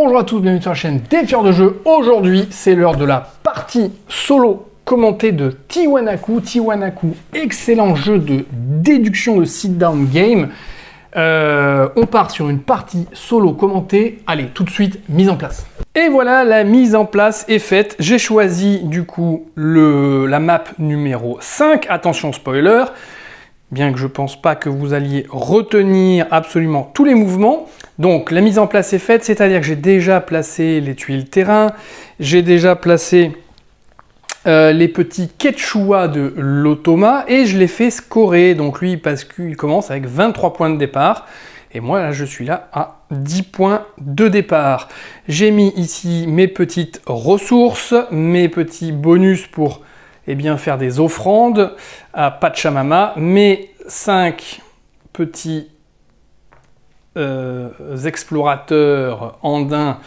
Bonjour à tous, bienvenue sur la chaîne Défieur de jeu. Aujourd'hui, c'est l'heure de la partie solo commentée de Tiwanaku. Tiwanaku, excellent jeu de déduction de sit-down game. On part sur une partie solo commentée. Allez, tout de suite, mise en place. Et voilà, la mise en place est faite. J'ai choisi du coup la map numéro 5. Attention spoiler, bien que je pense pas que vous alliez retenir absolument tous les mouvements. Donc la mise en place est faite, c'est-à-dire que j'ai déjà placé les tuiles terrain, j'ai déjà placé les petits quechua de l'automa et je l'ai fait scorer. Donc lui, parce qu'il commence avec 23 points de départ. Et moi, là, je suis là à 10 points de départ. J'ai mis ici mes petites ressources, mes petits bonus pour faire des offrandes à Pachamama, mes 5 petits explorateurs andins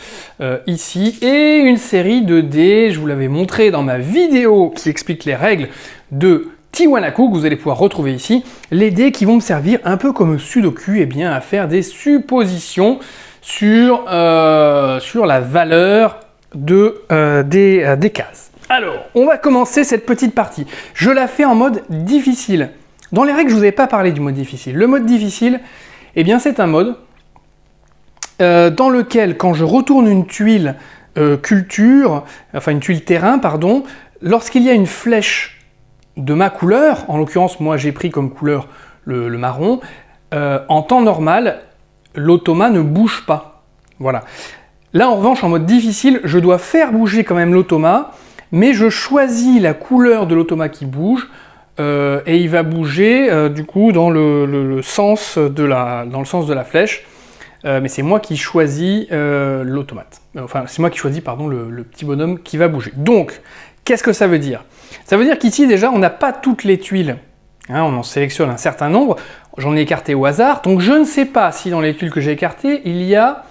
ici, et une série de dés, je vous l'avais montré dans ma vidéo qui explique les règles de Tiwanaku, que vous allez pouvoir retrouver ici, les dés qui vont me servir un peu comme Sudoku, à faire des suppositions sur la valeur des cases. Alors, on va commencer cette petite partie. Je la fais en mode difficile. Dans les règles, je ne vous avais pas parlé du mode difficile. Le mode difficile, c'est un mode dans lequel, quand je retourne une tuile une tuile terrain, pardon, lorsqu'il y a une flèche de ma couleur, en l'occurrence, moi j'ai pris comme couleur le marron, en temps normal, l'automa ne bouge pas. Voilà. Là, en revanche, en mode difficile, je dois faire bouger quand même l'automa, mais je choisis la couleur de l'automa qui bouge, et il va bouger du coup dans le sens de la flèche, mais c'est moi qui choisis l'automate. C'est moi qui choisis le petit bonhomme qui va bouger. Donc, qu'est-ce que ça veut dire? Ça veut dire qu'ici déjà on n'a pas toutes les tuiles. On en sélectionne un certain nombre. J'en ai écarté au hasard, donc je ne sais pas si dans les tuiles que j'ai écartées il y a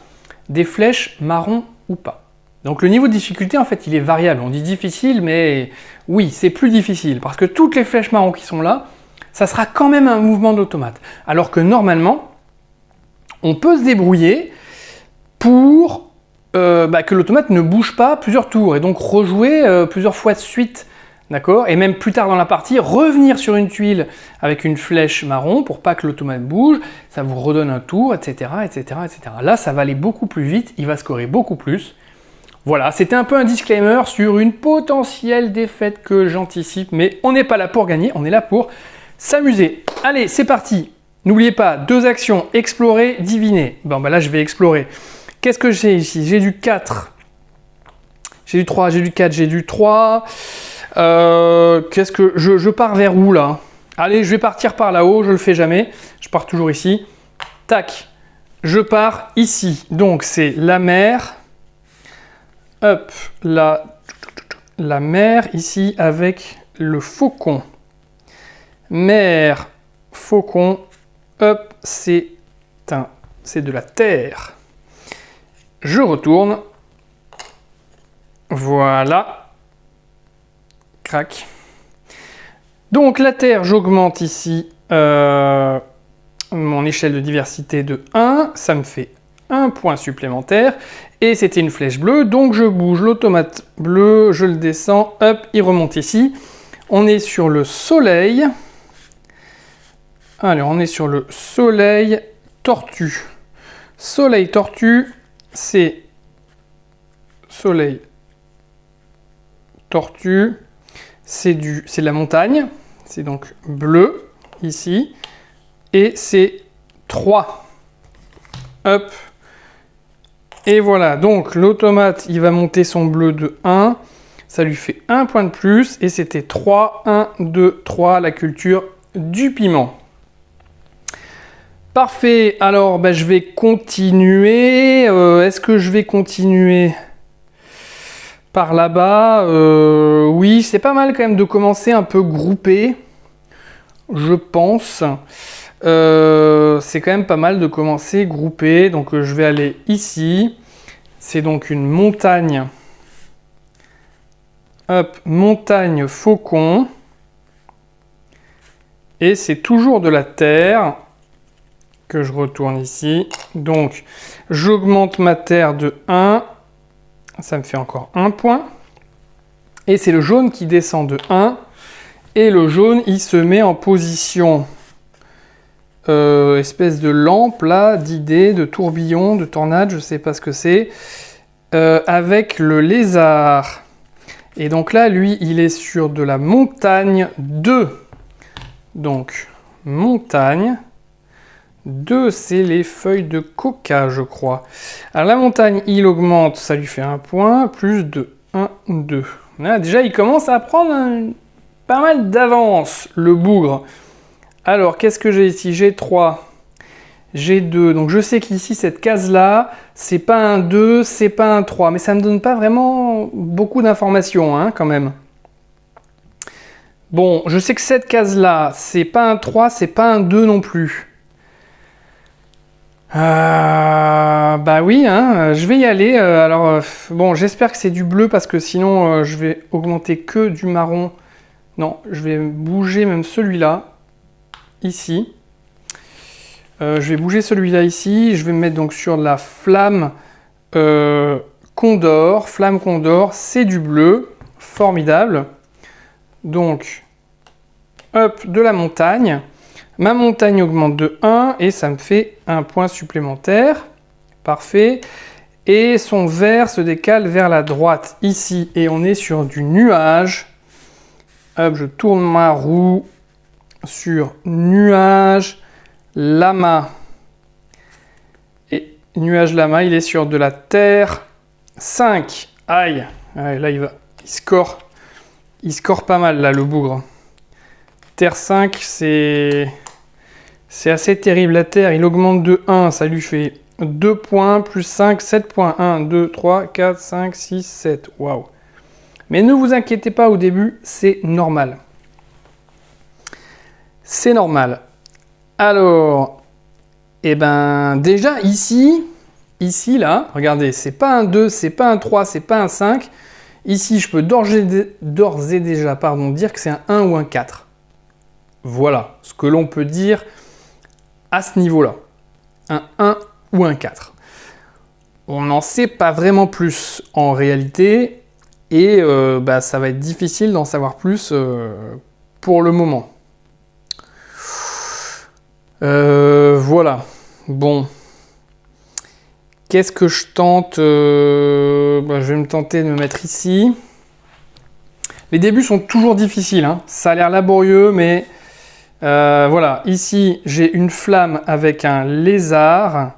des flèches marron ou pas. Donc le niveau de difficulté, en fait, il est variable. On dit difficile, mais oui, c'est plus difficile. Parce que toutes les flèches marron qui sont là, ça sera quand même un mouvement d'automate. Alors que normalement, on peut se débrouiller pour que l'automate ne bouge pas plusieurs tours. Et donc rejouer plusieurs fois de suite. D'accord? Et même plus tard dans la partie, revenir sur une tuile avec une flèche marron pour pas que l'automate bouge. Ça vous redonne un tour, etc., etc., etc. Là, ça va aller beaucoup plus vite. Il va scorer beaucoup plus. Voilà, c'était un peu un disclaimer sur une potentielle défaite que j'anticipe, mais on n'est pas là pour gagner, on est là pour s'amuser. Allez, c'est parti. N'oubliez pas, 2 actions, explorer, diviner. Bon, là, je vais explorer. Qu'est-ce que j'ai ici? J'ai du 4. J'ai du 3, j'ai du 4, j'ai du 3. Qu'est-ce que... Je pars vers où, là? Allez, je vais partir par là-haut, je le fais jamais. Je pars toujours ici. Tac. Je pars ici. Donc, c'est la mer... Hop, la mer ici avec le faucon. Mer, faucon, hop, c'est de la terre. Je retourne. Voilà. Crac. Donc la terre, j'augmente ici mon échelle de diversité de 1. Ça me fait 1 point supplémentaire. Et c'était une flèche bleue, donc je bouge l'automate bleu, je le descends, hop, il remonte ici. On est sur le soleil. Alors, on est sur le soleil tortue. Soleil tortue, c'est soleil tortue, c'est de la montagne. C'est donc bleu, ici. Et c'est 3. Hop. Et voilà, donc l'automate, il va monter son bleu de 1. Ça lui fait 1 point de plus. Et c'était 3, 1, 2, 3, la culture du piment. Parfait, alors je vais continuer. Est-ce que je vais continuer par là-bas? Oui, c'est pas mal quand même de commencer un peu groupé, je pense. C'est quand même pas mal de commencer groupé. Donc je vais aller ici. C'est donc une montagne. Hop, montagne faucon. Et c'est toujours de la terre. que je retourne ici. Donc, j'augmente ma terre de 1. Ça me fait encore 1 point. Et c'est le jaune qui descend de 1. Et le jaune, il se met en position espèce de lampe, là, d'idée, de tourbillon, de tornade, je sais pas ce que c'est, avec le lézard. Et donc là, lui, il est sur de la montagne 2. Donc, montagne 2, c'est les feuilles de coca, je crois. Alors la montagne, il augmente, ça lui fait 1 point, plus de 1, 2. Là, déjà, il commence à prendre pas mal d'avance, le bougre. Alors, qu'est-ce que j'ai ici? J'ai 3, j'ai 2. Donc, je sais qu'ici, cette case-là, c'est pas un 2, c'est pas un 3. Mais ça ne me donne pas vraiment beaucoup d'informations, hein, quand même. Bon, je sais que cette case-là, c'est pas un 3, c'est pas un 2 non plus. Bah oui, hein, je vais y aller. Bon, j'espère que c'est du bleu parce que sinon, je vais augmenter que du marron. Non, je vais bouger même celui-là, ici. Je vais bouger celui-là ici. Je vais me mettre donc sur la flamme Condor. Flamme Condor, c'est du bleu. Formidable. Donc, hop, de la montagne. Ma montagne augmente de 1 et ça me fait un point supplémentaire. Parfait. Et son vert se décale vers la droite ici. Et on est sur du nuage. Hop, je tourne ma roue sur nuage lama. Et nuage lama, il est sur de la terre 5. Aïe. Ouais, là, il score. Il score pas mal, là, le bougre. Terre 5, c'est assez terrible. La terre, il augmente de 1, ça lui fait 2 points, plus 5, 7 points. 1, 2, 3, 4, 5, 6, 7. Waouh. Mais ne vous inquiétez pas au début, c'est normal. C'est normal. Alors, déjà ici, là, regardez, c'est pas un 2, c'est pas un 3, c'est pas un 5. Ici, je peux d'ores et déjà dire que c'est un 1 ou un 4. Voilà ce que l'on peut dire à ce niveau-là. Un 1 ou un 4. On n'en sait pas vraiment plus en réalité et ça va être difficile d'en savoir plus pour le moment. Voilà. Bon. Qu'est-ce que je tente je vais me tenter de me mettre ici. Les débuts sont toujours difficiles. Hein. Ça a l'air laborieux, mais voilà. Ici, j'ai une flamme avec un lézard.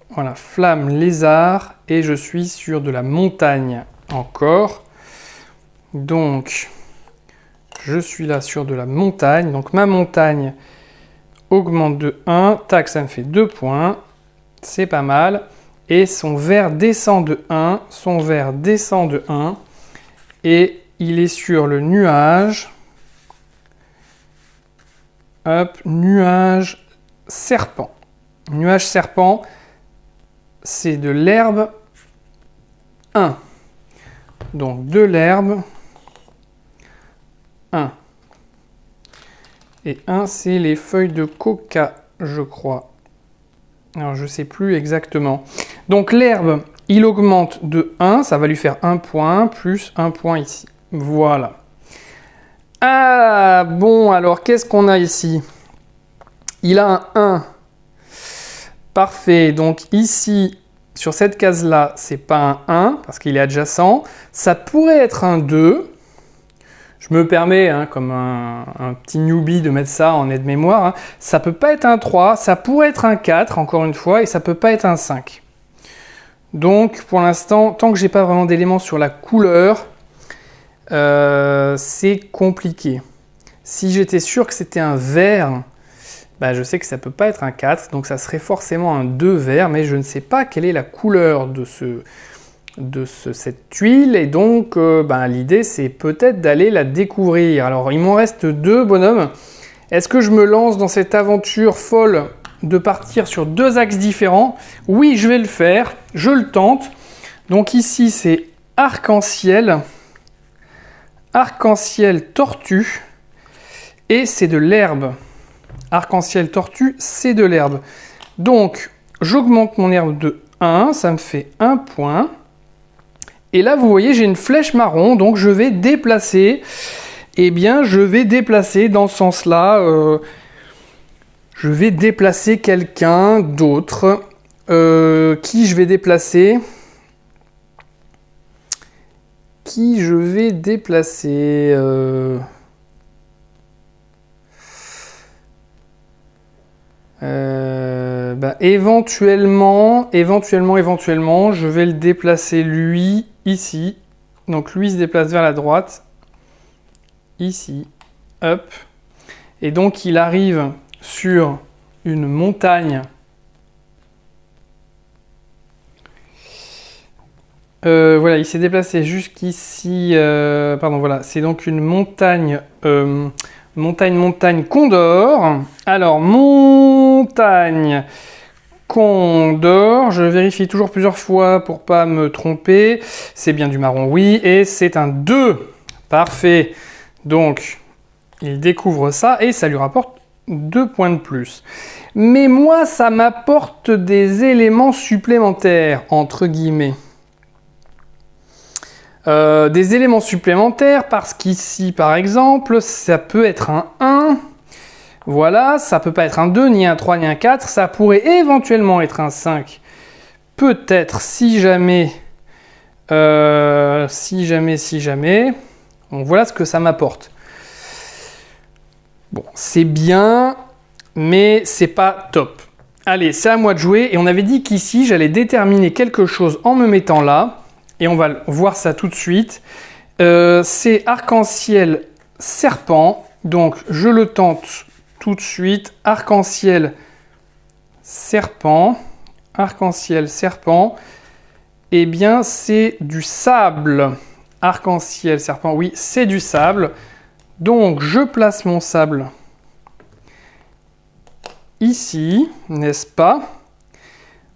Voilà, flamme lézard. Et je suis sur de la montagne encore. Donc, je suis là sur de la montagne. Donc, ma montagne augmente de 1. Tac, ça me fait 2 points. C'est pas mal. Et son vert descend de 1. Son vert descend de 1. Et il est sur le nuage. Hop, nuage serpent. Nuage serpent, c'est de l'herbe 1. Donc de l'herbe 1. Et 1, c'est les feuilles de coca, je crois. Alors, je ne sais plus exactement. Donc, l'herbe, il augmente de 1. Ça va lui faire 1 point, plus 1 point ici. Voilà. Ah, bon, alors, qu'est-ce qu'on a ici? Il a un 1. Parfait. Donc, ici, sur cette case-là, c'est pas un 1, parce qu'il est adjacent. Ça pourrait être un 2. Je me permets, hein, comme un petit newbie, de mettre ça en aide-mémoire. Hein. Ça peut pas être un 3, ça pourrait être un 4, encore une fois, et ça peut pas être un 5. Donc, pour l'instant, tant que j'ai pas vraiment d'éléments sur la couleur, c'est compliqué. Si j'étais sûr que c'était un vert, je sais que ça peut pas être un 4, donc ça serait forcément un 2 vert, mais je ne sais pas quelle est la couleur de cette tuile, et donc l'idée c'est peut-être d'aller la découvrir. Alors il m'en reste 2 bonhommes. Est-ce que je me lance dans cette aventure folle de partir sur 2 axes différents? Oui, je vais le faire, je le tente. Donc ici c'est arc-en-ciel tortue, et c'est de l'herbe Arc-en-ciel tortue, c'est de l'herbe. Donc, j'augmente mon herbe de 1, ça me fait 1 point. Et là, vous voyez, j'ai une flèche marron, donc je vais déplacer. Eh bien, je vais déplacer dans ce sens-là. Je vais déplacer quelqu'un d'autre. Qui je vais déplacer? Qui je vais déplacer éventuellement, je vais le déplacer lui ici. Donc lui se déplace vers la droite. Ici. Hop. Et donc il arrive sur une montagne. Voilà, il s'est déplacé jusqu'ici. Pardon, voilà, c'est donc une montagne. Montagne Condor. Alors, montagne Condor. Je vérifie toujours plusieurs fois pour pas me tromper. C'est bien du marron, oui. Et c'est un 2. Parfait. Donc, il découvre ça et ça lui rapporte 2 points de plus. Mais moi, ça m'apporte des éléments supplémentaires, entre guillemets. Des éléments supplémentaires parce qu'ici, par exemple, ça peut être un 1. Voilà, ça peut pas être un 2, ni un 3, ni un 4. Ça pourrait éventuellement être un 5. Peut-être si jamais. Si jamais. Donc voilà ce que ça m'apporte. Bon, c'est bien, mais c'est pas top. Allez, c'est à moi de jouer. Et on avait dit qu'ici, j'allais déterminer quelque chose en me mettant là. Et on va voir ça tout de suite. C'est arc-en-ciel serpent. Donc, je le tente tout de suite. Arc-en-ciel serpent. Arc-en-ciel serpent. Eh bien, c'est du sable. Arc-en-ciel serpent, oui, c'est du sable. Donc, je place mon sable ici, n'est-ce pas ?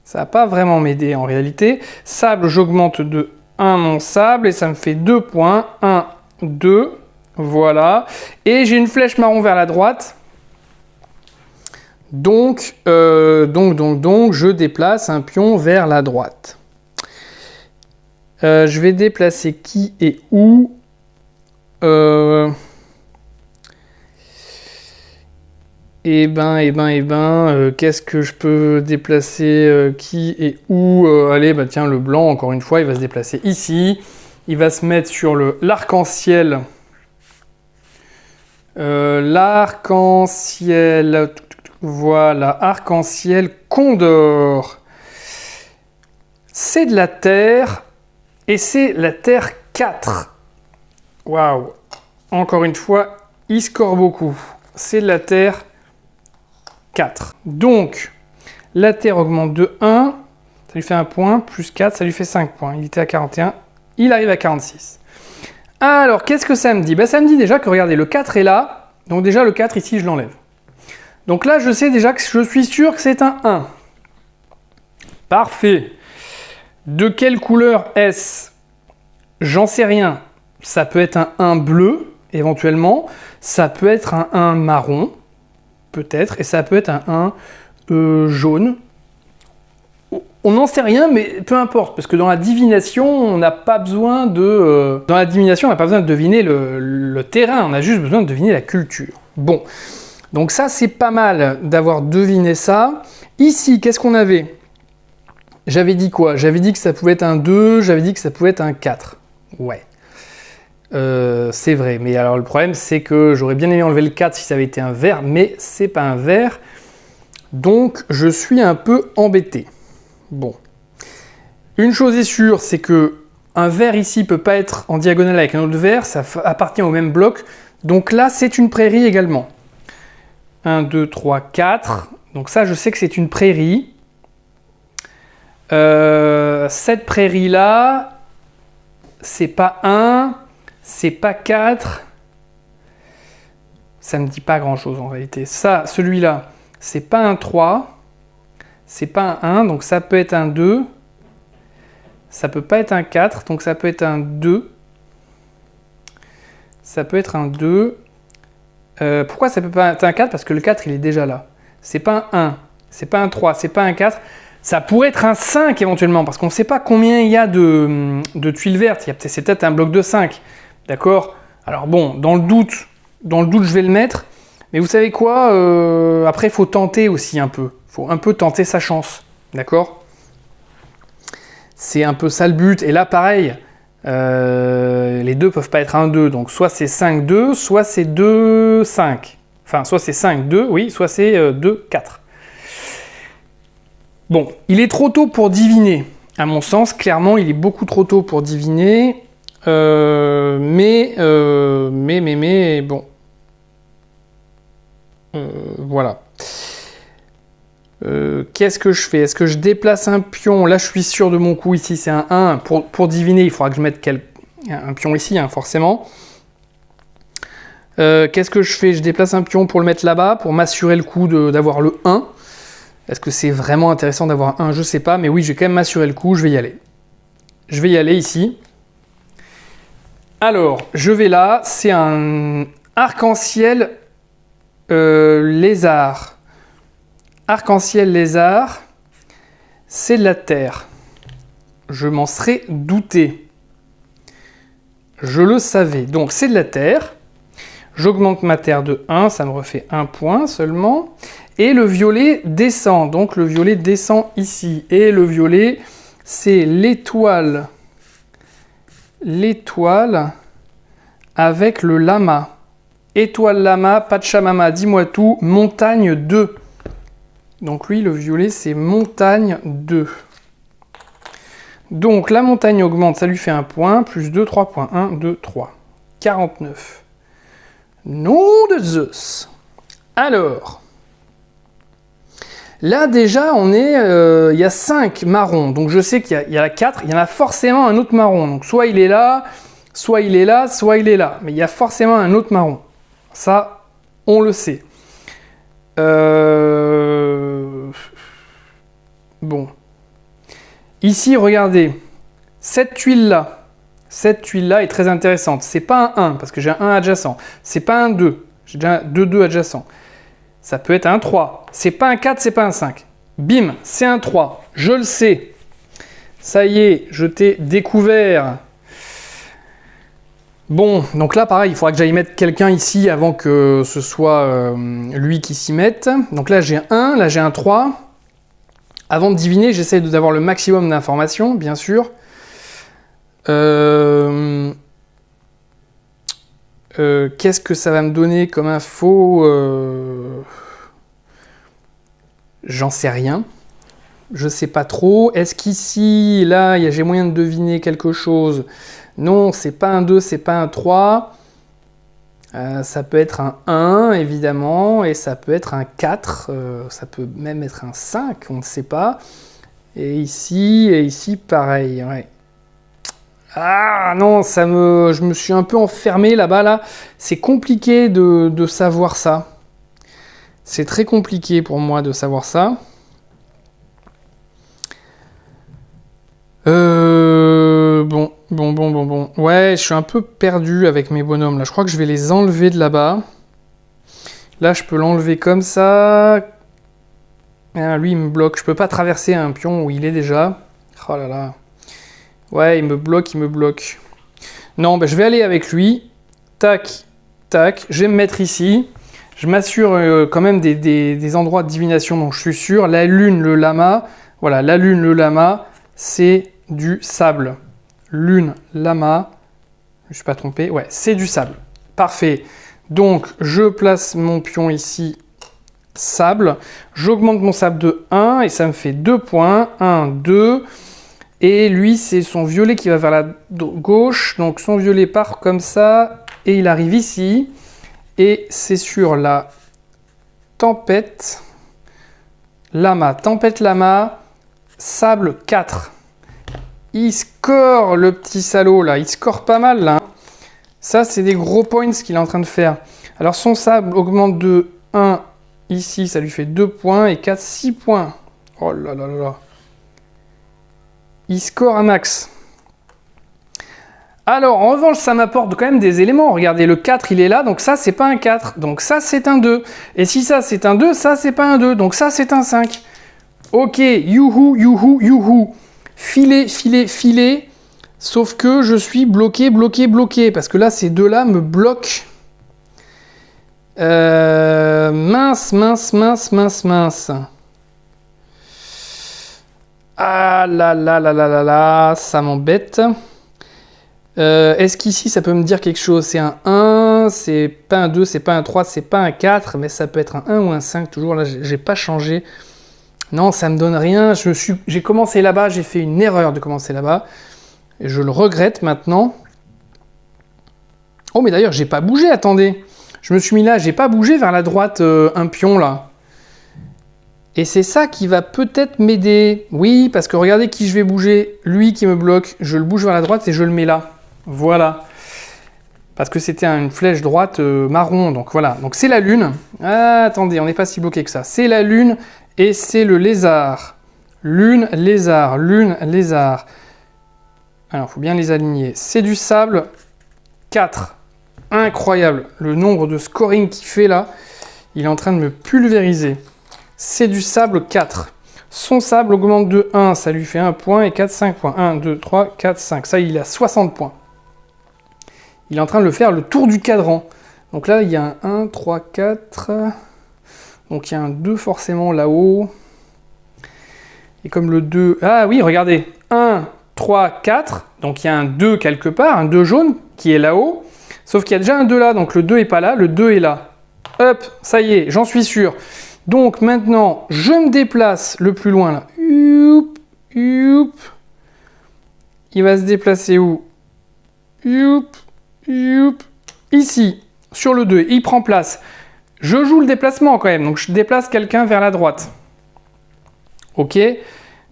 Ça va pas vraiment m'aider en réalité. Sable, j'augmente de 1 mon sable et ça me fait 2 points. 1, 2, voilà. Et j'ai une flèche marron vers la droite. Donc, je déplace un pion vers la droite. Je vais déplacer qui et où qu'est-ce que je peux déplacer qui et où allez, bah tiens, le blanc, encore une fois, il va se déplacer ici. Il va se mettre sur l'arc-en-ciel. L'arc-en-ciel. Voilà, arc-en-ciel Condor. C'est de la terre. Et c'est la terre 4. Waouh. Encore une fois, il score beaucoup. C'est de la terre 4. Donc, la terre augmente de 1, ça lui fait 1 point, plus 4, ça lui fait 5 points. Il était à 41, il arrive à 46. Alors, qu'est-ce que ça me dit ? Ça me dit déjà que, regardez, le 4 est là, donc déjà le 4 ici, je l'enlève. Donc là, je sais déjà que je suis sûr que c'est un 1. Parfait. De quelle couleur est-ce ? J'en sais rien. Ça peut être un 1 bleu, éventuellement. Ça peut être un 1 marron. Peut-être, et ça peut être un 1 jaune. On n'en sait rien, mais peu importe, parce que dans la divination, on n'a pas besoin de... dans la divination, on n'a pas besoin de deviner le terrain, on a juste besoin de deviner la culture. Bon, donc ça, c'est pas mal d'avoir deviné ça. Ici, qu'est-ce qu'on avait ? J'avais dit quoi ? J'avais dit que ça pouvait être un 2, j'avais dit que ça pouvait être un 4. Ouais. C'est vrai, mais alors le problème c'est que j'aurais bien aimé enlever le 4 si ça avait été un vert, mais c'est pas un vert, donc je suis un peu embêté. Bon, une chose est sûre, c'est que un vert ici peut pas être en diagonale avec un autre vert, ça appartient au même bloc, donc là c'est une prairie également. 1, 2, 3, 4, donc ça je sais que c'est une prairie. Cette prairie là, c'est pas 1, c'est pas 4, ça me dit pas grand chose en réalité. Ça, celui-là, c'est pas un 3, c'est pas un 1, donc ça peut être un 2, ça peut pas être un 4, donc ça peut être un 2, ça peut être un 2, Pourquoi ça peut pas être un 4? Parce que le 4, il est déjà là. C'est pas un 1, c'est pas un 3, c'est pas un 4. Ça pourrait être un 5 éventuellement, parce qu'on ne sait pas combien il y a de tuiles vertes. C'est peut-être un bloc de 5. D'accord? Alors bon, dans le doute, je vais le mettre. Mais vous savez quoi? Après, il faut tenter aussi un peu. Il faut un peu tenter sa chance. D'accord? C'est un peu ça le but. Et là, pareil, les deux peuvent pas être 1-2. Donc soit c'est 5-2, soit c'est 2-5. Enfin, soit c'est 5-2, oui, soit c'est 2-4. Bon, il est trop tôt pour deviner. À mon sens, clairement, il est beaucoup trop tôt pour deviner. Mais bon. Voilà. Qu'est-ce que je fais? Est-ce que je déplace un pion? Là, je suis sûr de mon coup. Ici, c'est un 1. Pour deviner, il faudra que je mette un pion ici, hein, forcément. Qu'est-ce que je fais? Je déplace un pion pour le mettre là-bas, pour m'assurer le coup d'avoir le 1. Est-ce que c'est vraiment intéressant d'avoir un 1? Je sais pas, mais oui, je vais quand même m'assurer le coup. Je vais y aller. Je vais y aller ici. Alors, je vais là. C'est un arc-en-ciel lézard. Arc-en-ciel lézard, c'est de la terre. Je m'en serais douté. Je le savais. Donc, c'est de la terre. J'augmente ma terre de 1, ça me refait 1 point seulement. Et le violet descend. Donc, le violet descend ici. Et le violet, c'est l'étoile. L'étoile avec le lama. Étoile lama, Pachamama, dis-moi tout, montagne 2. Donc lui, le violet, c'est montagne 2. Donc la montagne augmente, ça lui fait 1 point, plus 2, 3 points. 1, 2, 3. 49. Nom de Zeus. Alors, là déjà, on est, il y a 5 marrons. Donc je sais qu'il y a 4, il y en a forcément un autre marron. Donc soit il est là, soit il est là, soit il est là. Mais il y a forcément un autre marron. Ça, on le sait. Bon. Ici, regardez. Cette tuile-là est très intéressante. C'est pas un 1, parce que j'ai un 1 adjacent. C'est pas un 2. J'ai déjà un 2 adjacent. Ça peut être un 3. C'est pas un 4, c'est pas un 5. Bim, c'est un 3. Je le sais. Ça y est, je t'ai découvert. Bon, donc là, pareil, il faudra que j'aille mettre quelqu'un ici avant que ce soit lui qui s'y mette. Donc là, j'ai un 1, là, j'ai un 3. Avant de deviner, j'essaie d'avoir le maximum d'informations, bien sûr. Qu'est-ce que ça va me donner comme info? J'en sais rien. Je sais pas trop. Est-ce qu'ici, là, j'ai moyen de deviner quelque chose? Non, c'est pas un 2, c'est pas un 3. Ça peut être un 1, évidemment, et ça peut être un 4. Ça peut même être un 5, on ne sait pas. Et ici, pareil. Ouais. Ah non, je me suis un peu enfermé là-bas. Là. C'est compliqué de savoir ça. C'est très compliqué pour moi de savoir ça. Bon. Ouais, je suis un peu perdu avec mes bonhommes là. Je crois que je vais les enlever de là-bas. Là, je peux l'enlever comme ça. Ah, lui, il me bloque. Je peux pas traverser un pion où il est déjà. Oh là là. Ouais, il me bloque. Non, ben, je vais aller avec lui. Tac, tac. Je vais me mettre ici. Je m'assure quand même des endroits de divination dont je suis sûr. La lune, le lama. Voilà, la lune, le lama, c'est du sable. Lune, lama. Je ne suis pas trompé. Ouais, c'est du sable. Parfait. Donc, je place mon pion ici. Sable. J'augmente mon sable de 1 et ça me fait 2 points. 1, 2. Et lui, c'est son violet qui va vers la gauche. Donc, son violet part comme ça et il arrive ici. Et c'est sur la tempête lama. Tempête lama, sable 4. Il score, le petit salaud, là. Il score pas mal, là. Ça, c'est des gros points qu'il est en train de faire. Alors, son sable augmente de 1 ici. Ça lui fait 2 points. Et 4, 6 points. Oh là là là là. Il score un max. Alors, en revanche, ça m'apporte quand même des éléments. Regardez, le 4, il est là, donc ça, c'est pas un 4. Donc ça, c'est un 2. Et si ça, c'est un 2, ça, c'est pas un 2. Donc ça, c'est un 5. Ok, youhou, youhou, youhou. Filet, filet, filet. Sauf que je suis bloqué, bloqué, bloqué. Parce que là, ces deux-là me bloquent. Mince, mince, mince, mince, mince. Ah là là là là là là, ça m'embête. Est-ce qu'ici ça peut me dire quelque chose? C'est un 1, c'est pas un 2, c'est pas un 3, c'est pas un 4, mais ça peut être un 1 ou un 5, toujours là, j'ai pas changé. Non, ça me donne rien, j'ai commencé là-bas, j'ai fait une erreur de commencer là-bas, et je le regrette maintenant. Oh, mais d'ailleurs, j'ai pas bougé, attendez. Je me suis mis là, j'ai pas bougé vers la droite un pion là. Et c'est ça qui va peut-être m'aider. Oui, parce que regardez qui je vais bouger. Lui qui me bloque, je le bouge vers la droite et je le mets là. Voilà. Parce que c'était une flèche droite marron. Donc voilà. Donc c'est la lune. Ah, attendez, on n'est pas si bloqué que ça. C'est la lune et c'est le lézard. Lune, lézard, lune, lézard. Alors, il faut bien les aligner. C'est du sable. 4. Incroyable. Le nombre de scoring qu'il fait là, il est en train de me pulvériser. C'est du sable 4. Son sable augmente de 1, ça lui fait 1 point, et 4, 5 points. 1, 2, 3, 4, 5. Ça, il a 60 points. Il est en train de le faire le tour du cadran. Donc là, il y a un 1, 3, 4. Donc il y a un 2 forcément là-haut. Et comme le 2... Ah oui, regardez. 1, 3, 4. Donc il y a un 2 quelque part, un 2 jaune qui est là-haut. Sauf qu'il y a déjà un 2 là, donc le 2 n'est pas là, le 2 est là. Hop, ça y est, j'en suis sûr. Donc maintenant, je me déplace le plus loin là. Youp, youp. Il va se déplacer où? Youp, youp. Ici, sur le 2, il prend place. Je joue le déplacement quand même, donc je déplace quelqu'un vers la droite. Ok,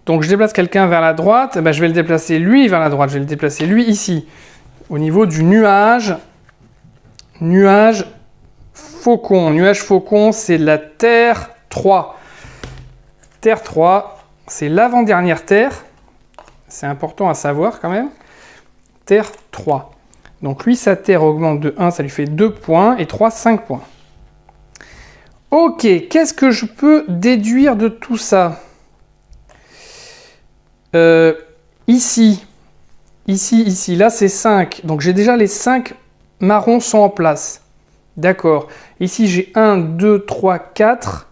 donc je déplace quelqu'un vers la droite, ben, je vais le déplacer lui vers la droite, je vais le déplacer lui ici. Au niveau du nuage, nuage faucon. Nuage faucon, c'est la Terre 3. Terre 3, c'est l'avant-dernière Terre. C'est important à savoir quand même. Terre 3. Donc lui, sa Terre augmente de 1, ça lui fait 2 points, et 3, 5 points. Ok, qu'est-ce que je peux déduire de tout ça? Ici, là c'est 5. Donc j'ai déjà les 5 marrons sont en place. D'accord. Ici, j'ai 1, 2, 3, 4.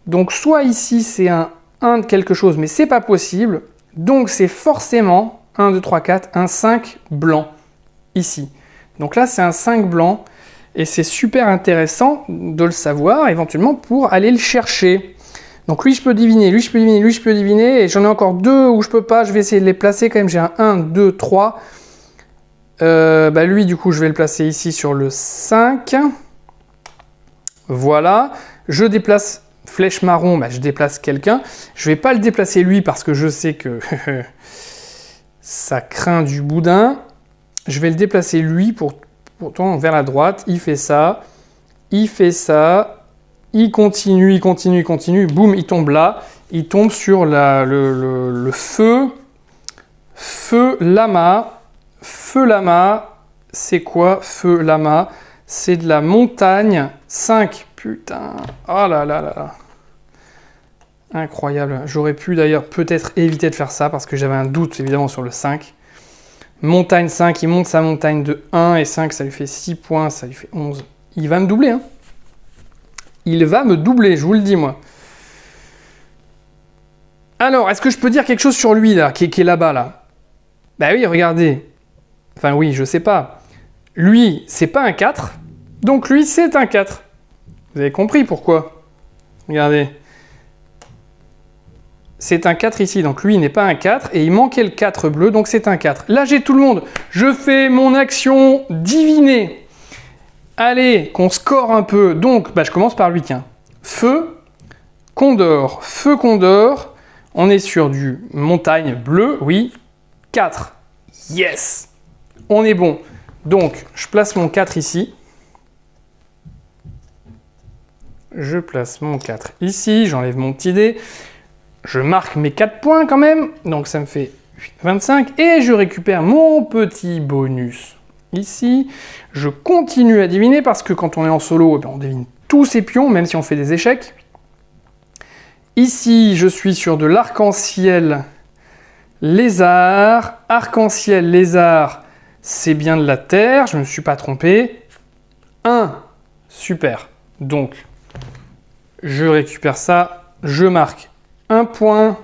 Donc, soit ici, c'est un 1 de quelque chose, mais c'est pas possible. Donc, c'est forcément 1, 2, 3, 4, un 5 blanc, ici. Donc là, c'est un 5 blanc. Et c'est super intéressant de le savoir, éventuellement, pour aller le chercher. Donc, lui, je peux deviner, lui, je peux deviner, lui, je peux deviner. Et j'en ai encore 2 où je peux pas. Je vais essayer de les placer quand même. J'ai un 1, 2, 3. Lui, du coup, je vais le placer ici sur le 5. Voilà. Je déplace flèche marron, je déplace quelqu'un. Je ne vais pas le déplacer lui parce que je sais que ça craint du boudin. Je vais le déplacer lui pourtant vers la droite. Il fait ça. Il fait ça. Il continue, il continue, il continue. Boum, il tombe là. Il tombe sur le feu. Feu lama. Feu lama, c'est quoi feu lama? C'est de la montagne 5. Putain, oh là là là là. Incroyable. J'aurais pu d'ailleurs peut-être éviter de faire ça parce que j'avais un doute évidemment sur le 5. Montagne 5, il monte sa montagne de 1 et 5, ça lui fait 6 points, ça lui fait 11. Il va me doubler, hein. Il va me doubler, je vous le dis moi. Alors, est-ce que je peux dire quelque chose sur lui là, qui est là-bas là? Bah oui, regardez. Enfin oui, je sais pas. Lui, c'est pas un 4. Donc lui, c'est un 4. Vous avez compris pourquoi? Regardez. C'est un 4 ici. Donc lui, il n'est pas un 4. Et il manquait le 4 bleu. Donc c'est un 4. Là, j'ai tout le monde. Je fais mon action divinée. Allez, qu'on score un peu. Donc, je commence par lui, tiens. Feu, condor. Feu, condor. On est sur du montagne bleu. Oui. 4. Yes! On est bon. Donc, je place mon 4 ici. Je place mon 4 ici. J'enlève mon petit dé. Je marque mes 4 points quand même. Donc, ça me fait 25, et je récupère mon petit bonus ici. Je continue à deviner, parce que quand on est en solo, on devine tous ses pions, même si on fait des échecs. Ici, je suis sur de l'arc-en-ciel lézard. Arc-en-ciel lézard, c'est bien de la terre, je ne me suis pas trompé. 1, super. Donc, je récupère ça, je marque un point,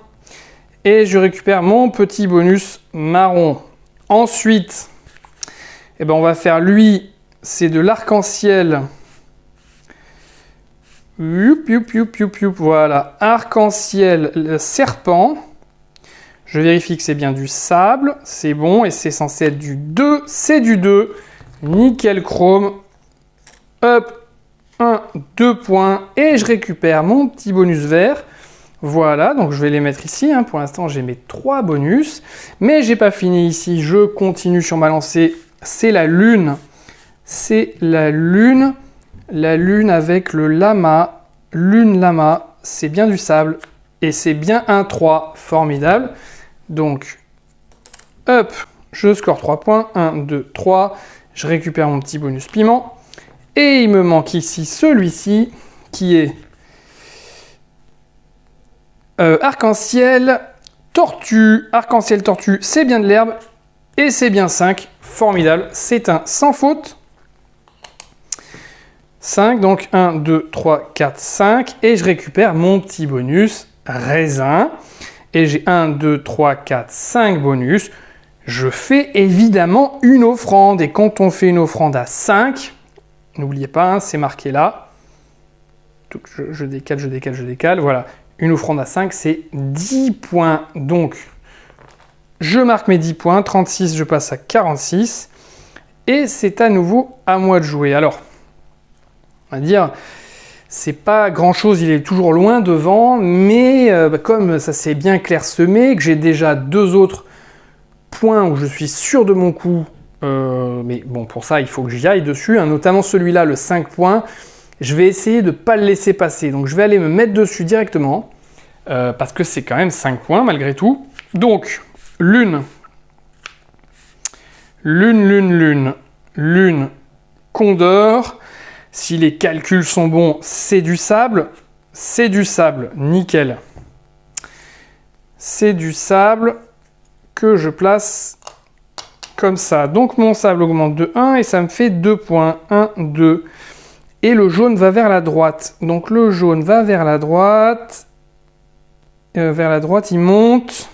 et je récupère mon petit bonus marron. Ensuite, eh ben, on va faire lui, c'est de l'arc-en-ciel. Voilà, arc-en-ciel serpent. Je vérifie que c'est bien du sable, c'est bon, et c'est censé être du 2, c'est du 2. Nickel chrome. Hop, 1, 2 points, et je récupère mon petit bonus vert. Voilà, donc je vais les mettre ici, hein. Pour l'instant j'ai mes 3 bonus, mais j'ai pas fini ici, je continue sur ma lancée, c'est la lune. C'est la lune avec le lama, lune lama, c'est bien du sable, et c'est bien un 3, formidable. Donc, hop, je score 3 points, 1, 2, 3, je récupère mon petit bonus piment, et il me manque ici celui-ci, qui est arc-en-ciel tortue. Arc-en-ciel tortue, c'est bien de l'herbe, et c'est bien 5, formidable, c'est un sans faute. 5, donc 1, 2, 3, 4, 5, et je récupère mon petit bonus raisin, et j'ai 1, 2, 3, 4, 5 bonus. Je fais évidemment une offrande, et quand on fait une offrande à 5, n'oubliez pas, hein, c'est marqué là, donc je décale, voilà, une offrande à 5, c'est 10 points, donc je marque mes 10 points, 36, je passe à 46, et c'est à nouveau à moi de jouer. Alors, on va dire, c'est pas grand chose, il est toujours loin devant, mais comme ça s'est bien clairsemé, que j'ai déjà 2 autres points où je suis sûr de mon coup, mais bon, pour ça il faut que j'y aille dessus, hein, notamment celui-là, le 5 points, je vais essayer de ne pas le laisser passer, donc je vais aller me mettre dessus directement, parce que c'est quand même 5 points malgré tout. Donc, lune, condor. Si les calculs sont bons, c'est du sable, nickel. C'est du sable que je place comme ça. Donc mon sable augmente de 1 et ça me fait 2 points. 1, 2. Et le jaune va vers la droite. Donc le jaune va vers la droite. Il monte.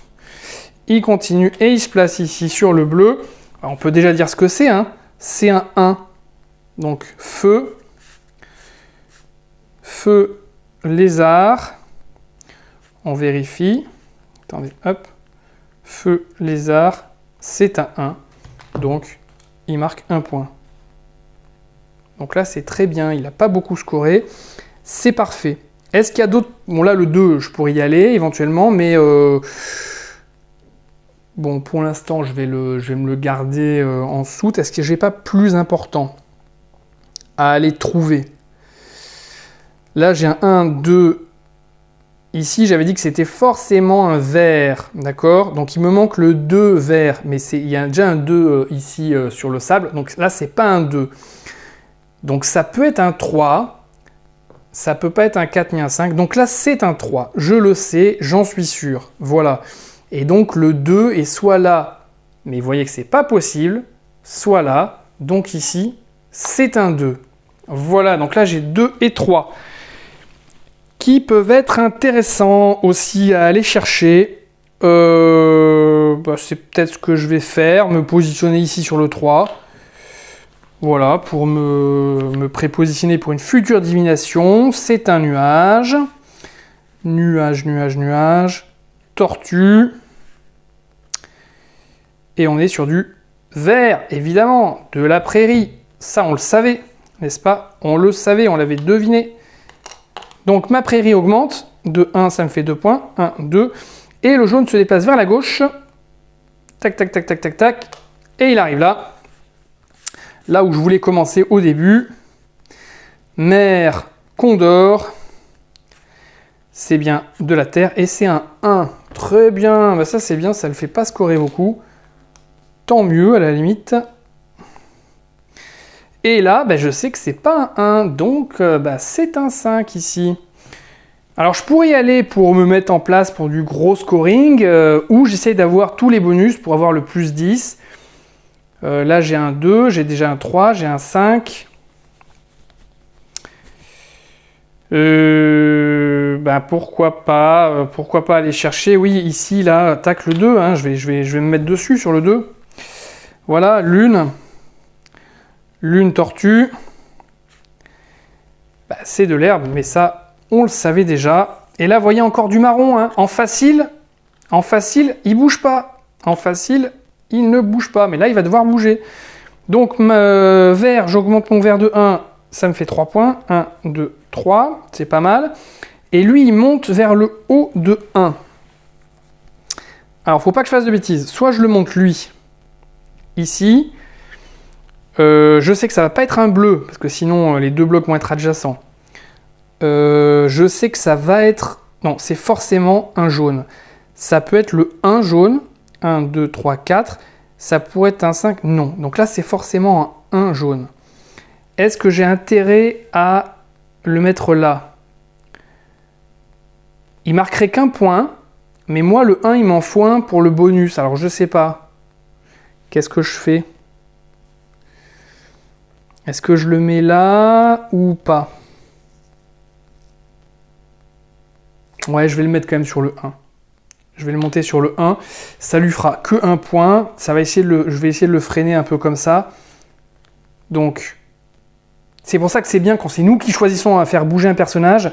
Il continue et il se place ici sur le bleu. Alors, on peut déjà dire ce que c'est, hein. C'est un 1. Donc feu. Feu, lézard, on vérifie, attendez, hop, feu, lézard, c'est un 1, donc il marque 1 point. Donc là c'est très bien, il n'a pas beaucoup scoré, c'est parfait. Est-ce qu'il y a d'autres... Bon là le 2, je pourrais y aller éventuellement, mais bon pour l'instant je vais me le garder en soute. Est-ce que j'ai pas plus important à aller trouver? Là, j'ai un 1, 2. Ici, j'avais dit que c'était forcément un vert, d'accord? Donc, il me manque le 2 vert, mais il y a déjà un 2 ici sur le sable. Donc là, c'est pas un 2. Donc, ça peut être un 3. Ça peut pas être un 4 ni un 5. Donc là, c'est un 3. Je le sais, j'en suis sûr. Voilà. Et donc, le 2 est soit là, mais vous voyez que c'est pas possible, soit là. Donc ici, c'est un 2. Voilà, donc là, j'ai 2 et 3. Qui peuvent être intéressants aussi à aller chercher. C'est peut-être ce que je vais faire, me positionner ici sur le 3. Voilà, pour me prépositionner pour une future divination. C'est un nuage. Nuage. Tortue. Et on est sur du vert, évidemment, de la prairie. Ça, on le savait, n'est-ce pas? On le savait, on l'avait deviné. Donc ma prairie augmente, de 1 ça me fait 2 points, 1, 2, et le jaune se déplace vers la gauche, tac, et il arrive là où je voulais commencer au début, mer, condor, c'est bien de la terre, et c'est un 1, très bien. Bah, ça, c'est bien, ça le fait pas scorer beaucoup. Tant mieux, à la limite. Et là, bah, je sais que c'est pas un 1, donc bah, c'est un 5 ici. Alors, je pourrais y aller pour me mettre en place pour du gros scoring, ou j'essaye d'avoir tous les bonus pour avoir le plus 10. Là, j'ai un 2, j'ai déjà un 3, j'ai un 5. Bah, pourquoi pas aller chercher, oui, ici, là, tac, le 2, hein, je vais me mettre dessus sur le 2. Voilà, lune tortue. Bah, c'est de l'herbe, mais ça, on le savait déjà. Et là, vous voyez encore du marron, hein. En facile, il bouge pas. En facile, il ne bouge pas, mais là, il va devoir bouger. Donc, vert, j'augmente mon vert de 1, ça me fait 3 points. 1, 2, 3, c'est pas mal. Et lui, il monte vers le haut de 1. Alors, faut pas que je fasse de bêtises. Soit je le monte lui, ici. Je sais que ça va pas être un bleu, parce que sinon, les deux blocs vont être adjacents. Je sais que ça va être... Non, c'est forcément un jaune. Ça peut être le 1 jaune. 1, 2, 3, 4. Ça pourrait être un 5. Non. Donc là, c'est forcément un 1 jaune. Est-ce que j'ai intérêt à le mettre là? Il marquerait qu'un point, mais moi, le 1, il m'en faut un pour le bonus. Alors, je sais pas. Qu'est-ce que je fais? Est-ce que je le mets là ou pas? Ouais, je vais le mettre quand même sur le 1. Je vais le monter sur le 1. Ça lui fera que 1 point. Je vais essayer de le freiner un peu comme ça. Donc, c'est pour ça que c'est bien quand c'est nous qui choisissons à faire bouger un personnage.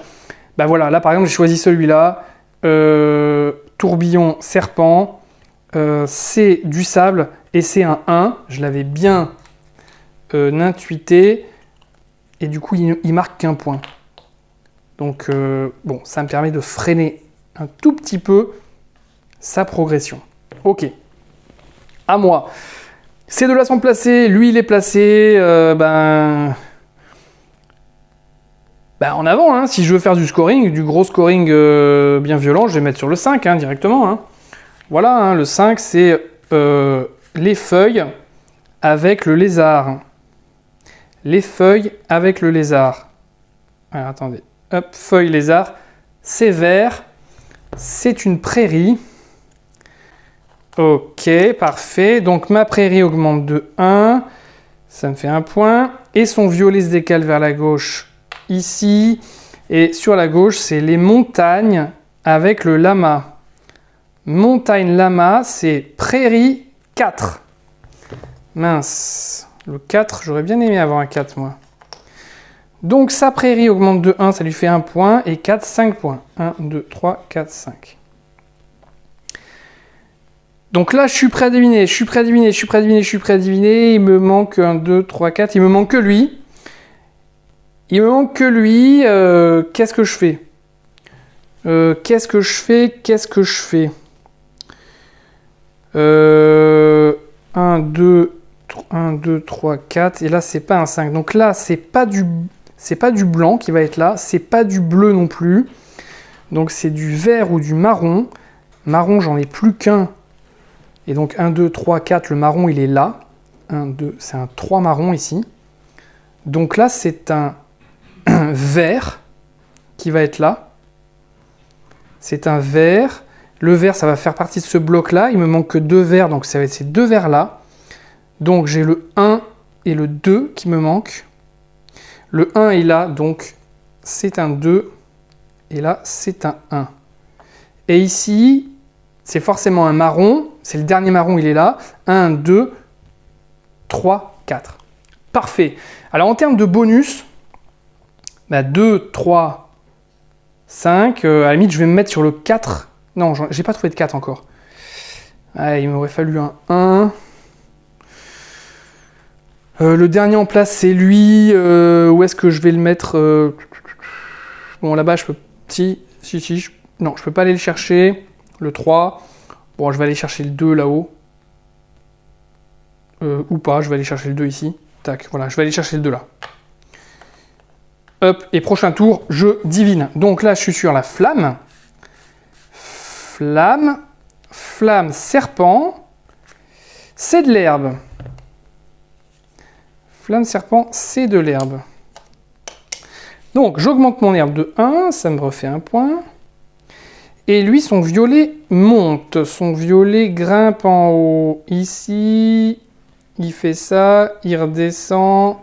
Bah voilà, là par exemple, j'ai choisi celui-là. Tourbillon serpent. C'est du sable et c'est un 1. Je l'avais bien intuité. Et du coup, il marque qu'un point. Donc, bon, ça me permet de freiner un tout petit peu sa progression. Ok. À moi. Ces deux-là sont placés. Lui, il est placé. En avant. Hein. Si je veux faire du scoring, du gros scoring bien violent, je vais mettre sur le 5 hein, directement. Hein. Voilà, hein, le 5, c'est les feuilles avec le lézard. Les feuilles avec le lézard. Alors, attendez. Hop, feuille lézard. C'est vert. C'est une prairie. Ok, parfait. Donc ma prairie augmente de 1. Ça me fait 1 point. Et son violet se décale vers la gauche ici. Et sur la gauche, c'est les montagnes avec le lama. Montagne lama, c'est prairie 4. Mince. Le 4, j'aurais bien aimé avoir un 4, moi. Donc sa prairie augmente de 1, ça lui fait 1 point. Et 4, 5 points. 1, 2, 3, 4, 5. Donc là, je suis prêt à deviner. Il me manque 1, 2, 3, 4. Il me manque que lui. Qu'est-ce que je fais? Qu'est-ce que je fais 1, 2, 3, 4. Et là, c'est pas un 5. Donc là, c'est pas du blanc qui va être là. C'est pas du bleu non plus. Donc c'est du vert ou du marron. Marron, j'en ai plus qu'un. Et donc 1, 2, 3, 4, le marron, il est là. 1, 2, c'est un 3 marron ici. Donc là, c'est un vert qui va être là. C'est un vert. Le vert, ça va faire partie de ce bloc-là. Il me manque que 2 verts, donc ça va être ces 2 verts-là. Donc j'ai le 1 et le 2 qui me manquent. Le 1 est là, donc c'est un 2. Et là, c'est un 1. Et ici, c'est forcément un marron. C'est le dernier marron, il est là. 1, 2, 3, 4. Parfait. Alors en termes de bonus, 2, 3, 5. À la limite, je vais me mettre sur le 4. Non, j'ai pas trouvé de 4 encore. Il m'aurait fallu un 1. Le dernier en place, c'est lui. Où est-ce que je vais le mettre Bon, là-bas, je peux... Non, je peux pas aller le chercher. Le 3. Bon, je vais aller chercher le 2 là-haut. Ou pas, je vais aller chercher le 2 ici. Tac, voilà, je vais aller chercher le 2 là. Hop, et prochain tour, je divine. Donc là, je suis sur la flamme. flamme, flamme, serpent, c'est de l'herbe. Flamme, serpent, c'est de l'herbe. Donc, j'augmente mon herbe de 1, ça me refait un point. Et lui, son violet monte. Son violet grimpe en haut. Ici, il fait ça, il redescend,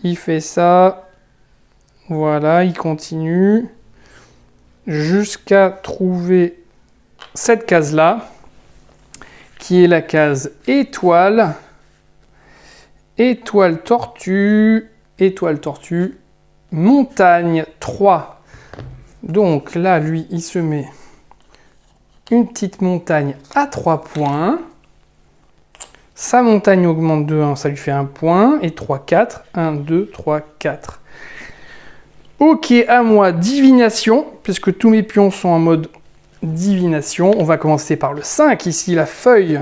il fait ça. Voilà, il continue. Jusqu'à trouver cette case-là, qui est la case étoile. Étoile tortue, montagne 3. Donc là, lui, il se met une petite montagne à 3 points. Sa montagne augmente de 1, ça lui fait 1 point. Et 3, 4. 1, 2, 3, 4. Ok, à moi, divination, puisque tous mes pions sont en mode divination. On va commencer par le 5, ici, la feuille.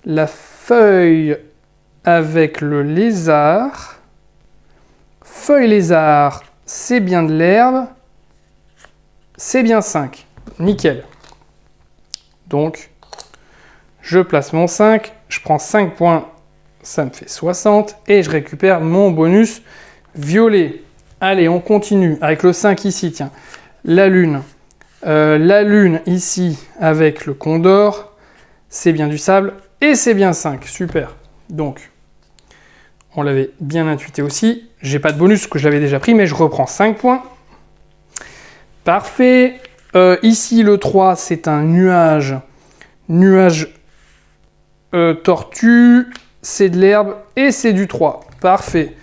La feuille avec le lézard. Feuille lézard, c'est bien de l'herbe. C'est bien 5. Nickel. Donc, je place mon 5. Je prends 5 points. Ça me fait 60. Et je récupère mon bonus violet. Allez, on continue avec le 5 ici. Tiens, la lune. La lune ici avec le condor. C'est bien du sable. Et c'est bien 5. Super. Donc, on l'avait bien intuité aussi. J'ai pas de bonus que je l'avais déjà pris, mais je reprends 5 points. Parfait. Ici, le 3, c'est un nuage. Nuage tortue. C'est de l'herbe et c'est du 3. Parfait.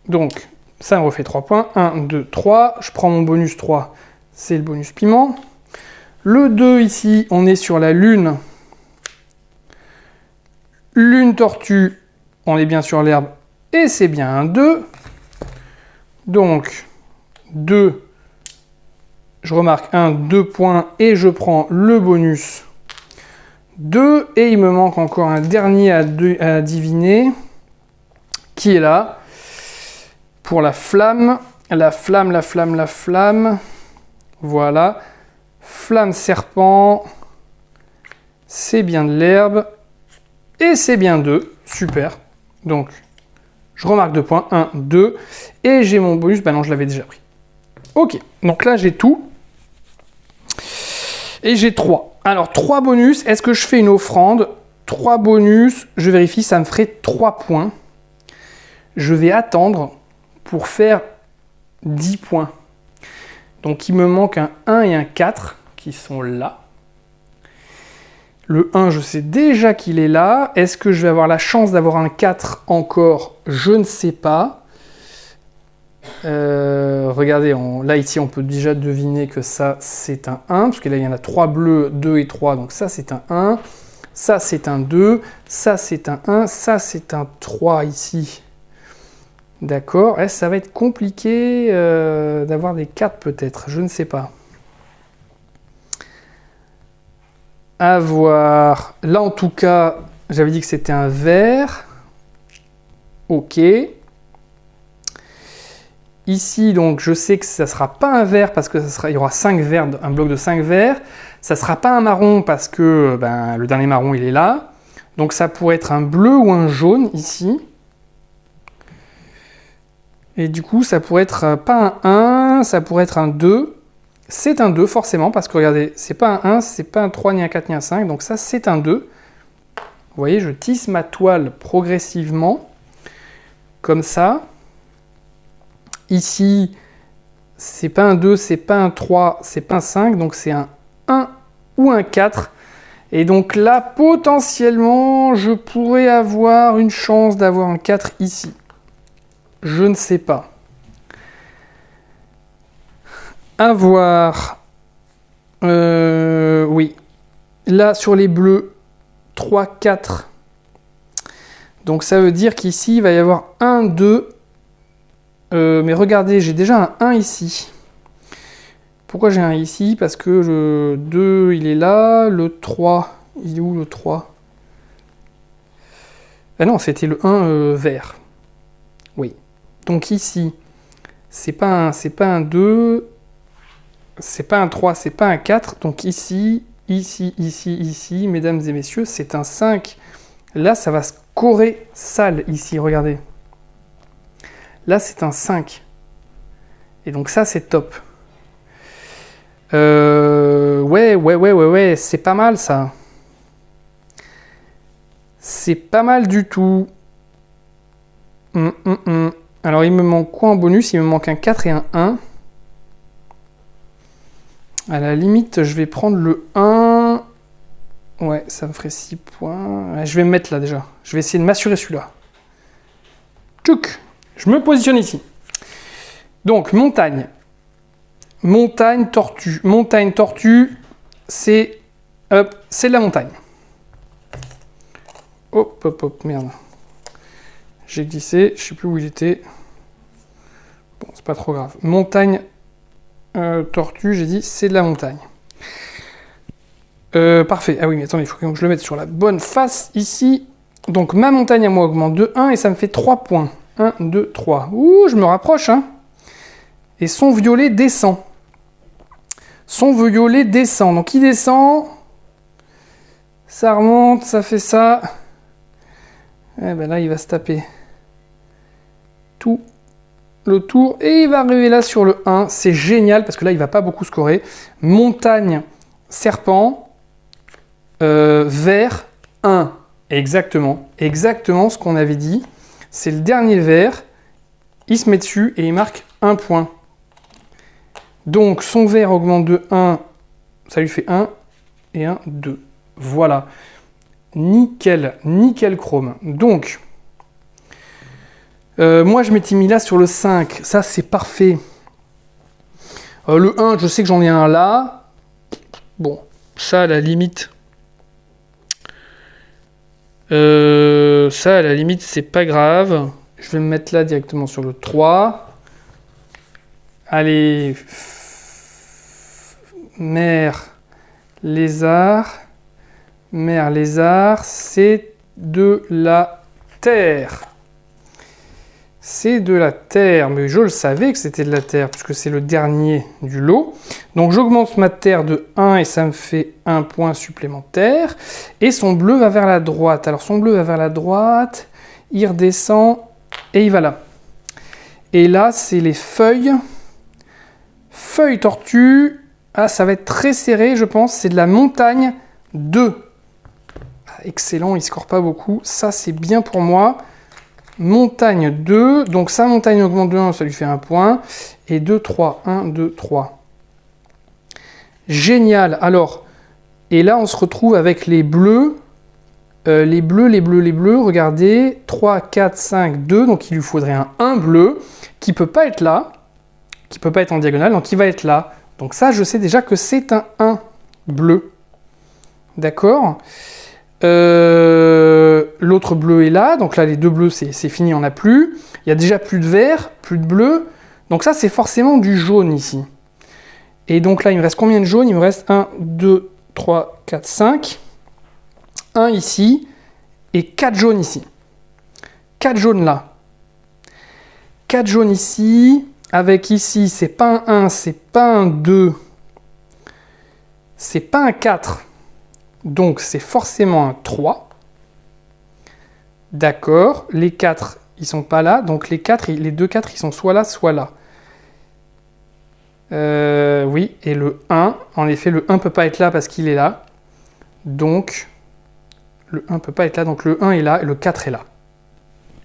Donc, ça me refait 3 points. 1, 2, 3. Je prends mon bonus 3. C'est le bonus piment. Le 2, ici, on est sur la lune. Lune tortue. On est bien sur l'herbe et c'est bien un 2. Donc, 2, je remarque 1, 2 points et je prends le bonus 2. Et il me manque encore un dernier à deviner qui est là pour la flamme. La flamme, la flamme, la flamme. Voilà. Flamme serpent. C'est bien de l'herbe. Et c'est bien 2. Super. Donc, je remarque 2 points. 1, 2. Et j'ai mon bonus. Bah non, je l'avais déjà pris. Ok. Donc là, j'ai tout. Et j'ai 3. Alors, 3 bonus. Est-ce que je fais une offrande? 3 bonus. Je vérifie. Ça me ferait 3 points. Je vais attendre pour faire 10 points. Donc, il me manque un 1 et un 4 qui sont là. Le 1, je sais déjà qu'il est là. Est-ce que je vais avoir la chance d'avoir un 4 encore? Je ne sais pas. Regardez, là ici, on peut déjà deviner que ça, c'est un 1. Parce que là, il y en a 3 bleus, 2 et 3. Donc ça, c'est un 1. Ça, c'est un 2. Ça, c'est un 1. Ça, c'est un 3 ici. D'accord. Ça va être compliqué d'avoir des 4 peut-être. Je ne sais pas. À voir. Là, en tout cas, j'avais dit que c'était un vert. Ok. Ici, donc, je sais que ça ne sera pas un vert parce que il y aura 5 verts, un bloc de 5 verts. Ça ne sera pas un marron parce que le dernier marron, il est là. Donc, ça pourrait être un bleu ou un jaune ici. Et du coup, ça pourrait être pas un 1, ça pourrait être un 2. C'est un 2 forcément, parce que regardez, c'est pas un 1, c'est pas un 3, ni un 4, ni un 5, donc ça c'est un 2. Vous voyez, je tisse ma toile progressivement, comme ça. Ici, c'est pas un 2, c'est pas un 3, c'est pas un 5, donc c'est un 1 ou un 4. Et donc là, potentiellement, je pourrais avoir une chance d'avoir un 4 ici. Je ne sais pas. À voir. Oui. Là, sur les bleus, 3, 4. Donc, ça veut dire qu'ici, il va y avoir 1, 2. Mais regardez, j'ai déjà un 1 ici. Pourquoi j'ai un ici? Parce que le 2, il est là. Le 3, il est où le 3? Ah non, c'était le 1 vert. Oui. Donc ici, c'est pas un 2. c'est pas un 3, c'est pas un 4. Donc ici, ici, ici, ici, mesdames et messieurs, c'est un 5. Là, ça va scorer sale ici, regardez. Là, c'est un 5. Et donc ça, c'est top. Ouais, c'est pas mal ça. C'est pas mal du tout. Alors, il me manque quoi en bonus? Il me manque un 4 et un 1. À la limite, je vais prendre le 1. Ouais, ça me ferait 6 points. Ouais, je vais me mettre là déjà. Je vais essayer de m'assurer celui-là. Tchouk! Je me positionne ici. Donc, montagne. Montagne, tortue. Montagne, tortue, c'est de la montagne. Hop, hop, hop, merde. J'ai glissé, je sais plus où il était. Bon, c'est pas trop grave. Montagne, tortue, j'ai dit, c'est de la montagne. Parfait. Ah oui, mais attendez, il faut que je le mette sur la bonne face ici. Donc, ma montagne à moi augmente de 1 et ça me fait 3 points. 1, 2, 3. Ouh, je me rapproche, hein. Et son violet descend. Son violet descend. Donc, il descend. Ça remonte, ça fait ça. Et ben là, il va se taper tout le tour. Et il va arriver là sur le 1. C'est génial parce que là, il va pas beaucoup scorer. Montagne, serpent, vert, 1. Exactement. Exactement ce qu'on avait dit. C'est le dernier vert. Il se met dessus et il marque 1 point. Donc, son vert augmente de 1. Ça lui fait 1 et 1, 2. Voilà. Nickel, nickel chrome. Donc, moi je m'étais mis là sur le 5. Ça, c'est parfait. Le 1, je sais que j'en ai un là. Bon, ça à la limite. Ça à la limite, c'est pas grave. Je vais me mettre là directement sur le 3. Allez. Mer, lézard. Mer, lézard, c'est de la terre. C'est de la terre, mais je le savais que c'était de la terre, puisque c'est le dernier du lot. Donc j'augmente ma terre de 1 et ça me fait 1 point supplémentaire. Et son bleu va vers la droite. Alors son bleu va vers la droite, il redescend et il va là. Et là, c'est les feuilles. Feuilles tortue. Ah, ça va être très serré, je pense. C'est de la montagne 2. Excellent, il ne score pas beaucoup. Ça, c'est bien pour moi. Montagne 2. Donc, sa montagne augmente de 1, ça lui fait 1 point. Et 2, 3. 1, 2, 3. Génial. Alors, et là, on se retrouve avec les bleus. Les bleus. Regardez. 3, 4, 5, 2. Donc, il lui faudrait un 1 bleu qui ne peut pas être là. Qui ne peut pas être en diagonale. Donc, il va être là. Donc, ça, je sais déjà que c'est un 1 bleu. D'accord ? L'autre bleu est là, donc là les deux bleus c'est fini, on n'a plus. Il y a déjà plus de vert, plus de bleu, donc ça c'est forcément du jaune ici. Et donc là il me reste combien de jaunes? Il me reste 1, 2, 3, 4, 5. 1 ici et 4 jaunes ici. 4 jaunes là. 4 jaunes ici, avec ici c'est pas un 1, c'est pas un 2, c'est pas un 4. Donc, c'est forcément un 3. D'accord. Les 4, ils sont pas là. Donc, les 2 4, ils sont soit là, soit là. Oui, et le 1, en effet, le 1 ne peut pas être là parce qu'il est là. Donc, le 1 ne peut pas être là. Donc, le 1 est là et le 4 est là.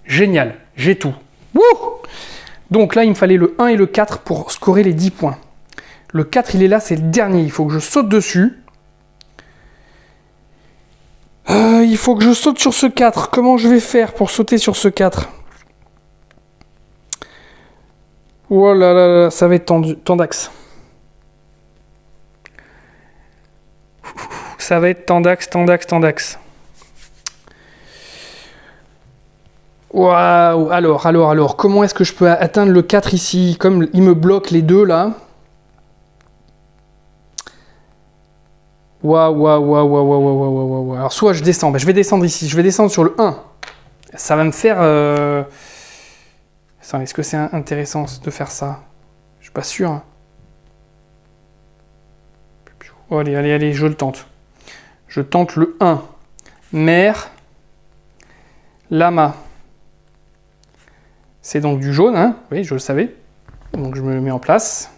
Génial. J'ai tout. Wouh! Donc, là, il me fallait le 1 et le 4 pour scorer les 10 points. Le 4, il est là, c'est le dernier. Il faut que je saute dessus. Il faut que je saute sur ce 4. Comment je vais faire pour sauter sur ce 4? Oh là là là, ça va être tendax. Ça va être tendax. Waouh, alors, comment est-ce que je peux atteindre le 4 ici? Comme il me bloque les deux là. Waouh. Alors, soit je descends. Ben, je vais descendre ici. Je vais descendre sur le 1. Ça va me faire... Est-ce que c'est intéressant de faire ça? Je suis pas sûr. Oh, allez, allez, allez, je le tente. Je tente le 1. Mer, lama. C'est donc du jaune, hein? Oui, je le savais. Donc je me le mets en place.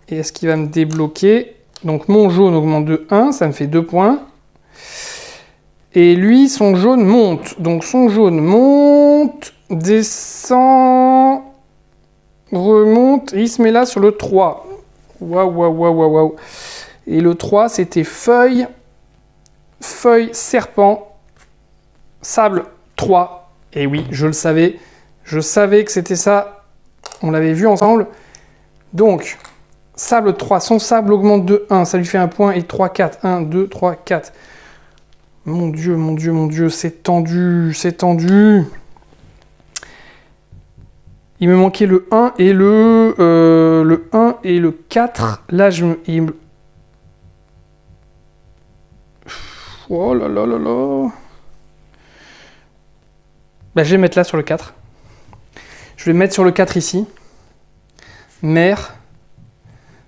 Et est-ce qu'il va me débloquer? Donc mon jaune augmente de 1, ça me fait 2 points. Et lui, son jaune monte. Donc son jaune monte, descend, remonte, et il se met là sur le 3. Waouh, waouh, waouh, waouh, waouh. Et le 3, c'était feuille, serpent, sable, 3. Et oui, je le savais. Je savais que c'était ça. On l'avait vu ensemble. Donc, sable 3. Son sable augmente de 1. Ça lui fait un point. Et 3, 4. 1, 2, 3, 4. Mon Dieu, mon Dieu, mon Dieu. C'est tendu. C'est tendu. Il me manquait le 1 et le 1 et le 4. Là, oh là là là là. Bah, je vais mettre là sur le 4. Je vais mettre sur le 4 ici. Mer,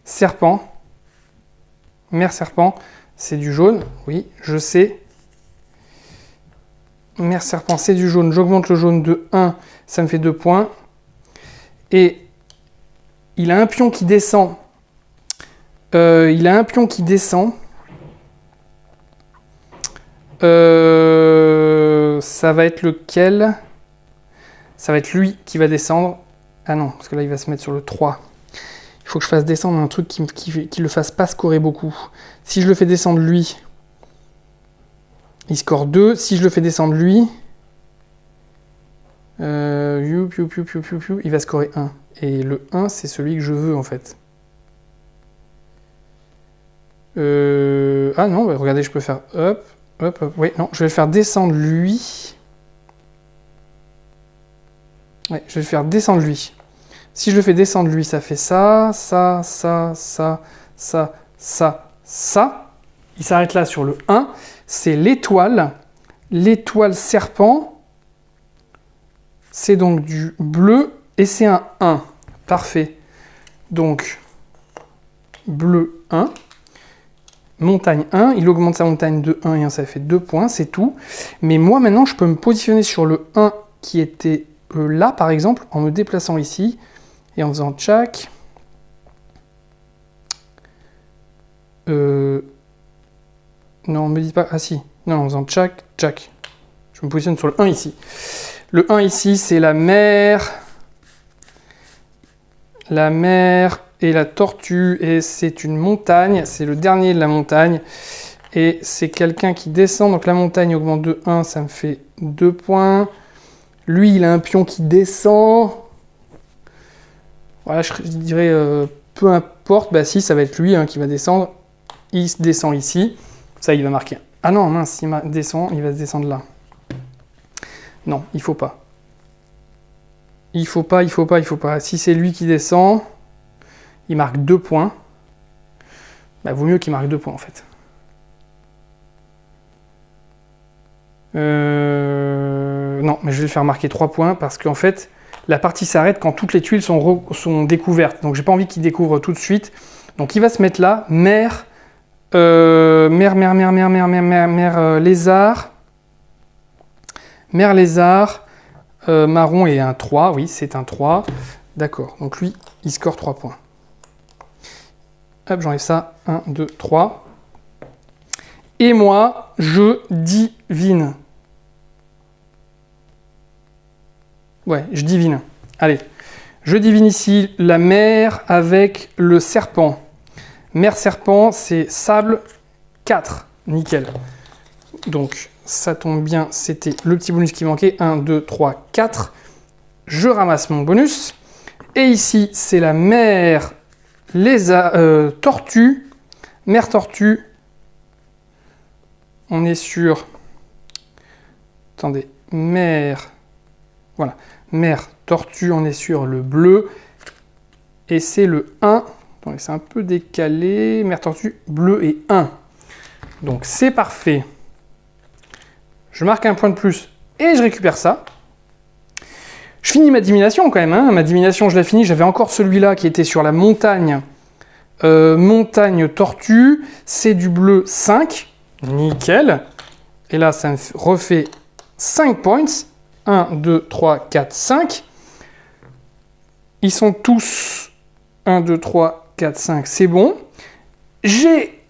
serpent. Mer, serpent, c'est du jaune. Oui, je sais. Mer, serpent, c'est du jaune. J'augmente le jaune de 1. Ça me fait 2 points. Et il a un pion qui descend. Ça va être lequel? Ça va être lui qui va descendre. Ah non, parce que là, il va se mettre sur le 3. Il faut que je fasse descendre un truc qui le fasse pas scorer beaucoup. Si je le fais descendre lui, il score 2. Si je le fais descendre lui, il va scorer 1. Et le 1, c'est celui que je veux, en fait. Ah non, bah, regardez, je peux faire hop, hop, hop. Oui, non, je vais le faire descendre lui. Ouais, je vais le faire descendre lui. Si je le fais descendre lui, ça fait ça, ça, ça, ça, ça, ça, ça. Il s'arrête là sur le 1. C'est l'étoile. L'étoile serpent. C'est donc du bleu et c'est un 1. Parfait. Donc, bleu 1. Montagne 1. Il augmente sa montagne de 1 et 1, ça fait 2 points, c'est tout. Mais moi, maintenant, je peux me positionner sur le 1 qui était là, par exemple, en me déplaçant ici et en faisant tchac. Non, on me dit pas... Ah si. Non, en faisant tchac, tchac. Je me positionne sur le 1 ici. Le 1 ici, c'est la mer. La mer et la tortue. Et c'est une montagne. C'est le dernier de la montagne. Et c'est quelqu'un qui descend. Donc la montagne augmente de 1. Ça me fait 2 points. Lui, il a un pion qui descend. Voilà, je dirais peu importe. Bah si, ça va être lui qui va descendre. Il descend ici. Ça, il va marquer. Ah non, mince, il descend, il va se descendre là. Non, il faut pas. Il faut pas, il faut pas, il faut pas. Si c'est lui qui descend, il marque 2 points. Bah, vaut mieux qu'il marque 2 points en fait. Non, mais je vais le faire marquer 3 points parce qu'en fait, la partie s'arrête quand toutes les tuiles sont découvertes. Donc j'ai pas envie qu'il découvre tout de suite. Donc il va se mettre là, mer, lézard. Mer lézard, marron et un 3, oui, c'est un 3. D'accord, donc lui, il score 3 points. Hop, j'enlève ça. 1, 2, 3. Et moi, je divine. Ouais, je divine. Allez, je divine ici la mer avec le serpent. Mer serpent, c'est sable 4. Nickel. Donc, ça tombe bien, c'était le petit bonus qui manquait. 1, 2, 3, 4. Je ramasse mon bonus. Et ici, c'est la mer tortue. Mer tortue. On est sur... Attendez, mer... Voilà, mer tortue, on est sur le bleu. Et c'est le 1. Attendez, c'est un peu décalé. Mer tortue, bleu et 1. Donc, c'est parfait. Je marque un point de plus et je récupère ça. Je finis ma divination quand même. Ma divination, je la finis. J'avais encore celui-là qui était sur la montagne montagne tortue, c'est du bleu 5, nickel. Et là, ça me refait 5 points. 1, 2, 3, 4, 5. Ils sont tous 1, 2, 3, 4, 5, c'est bon. J'ai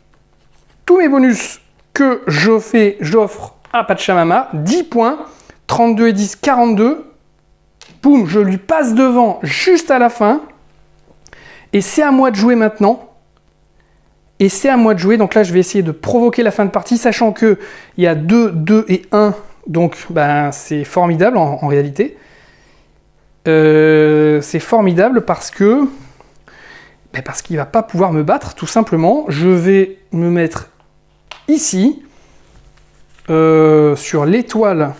tous mes bonus que j'offre à Pachamama. 10 points, 32 et 10, 42. Boum, je lui passe devant juste à la fin. Et c'est à moi de jouer maintenant. Et c'est à moi de jouer. Donc là, je vais essayer de provoquer la fin de partie, sachant qu'il y a 2, 2 et 1. Donc, ben, c'est formidable en réalité. C'est formidable parce que... Ben, parce qu'il ne va pas pouvoir me battre, tout simplement. Je vais me mettre ici, sur l'étoile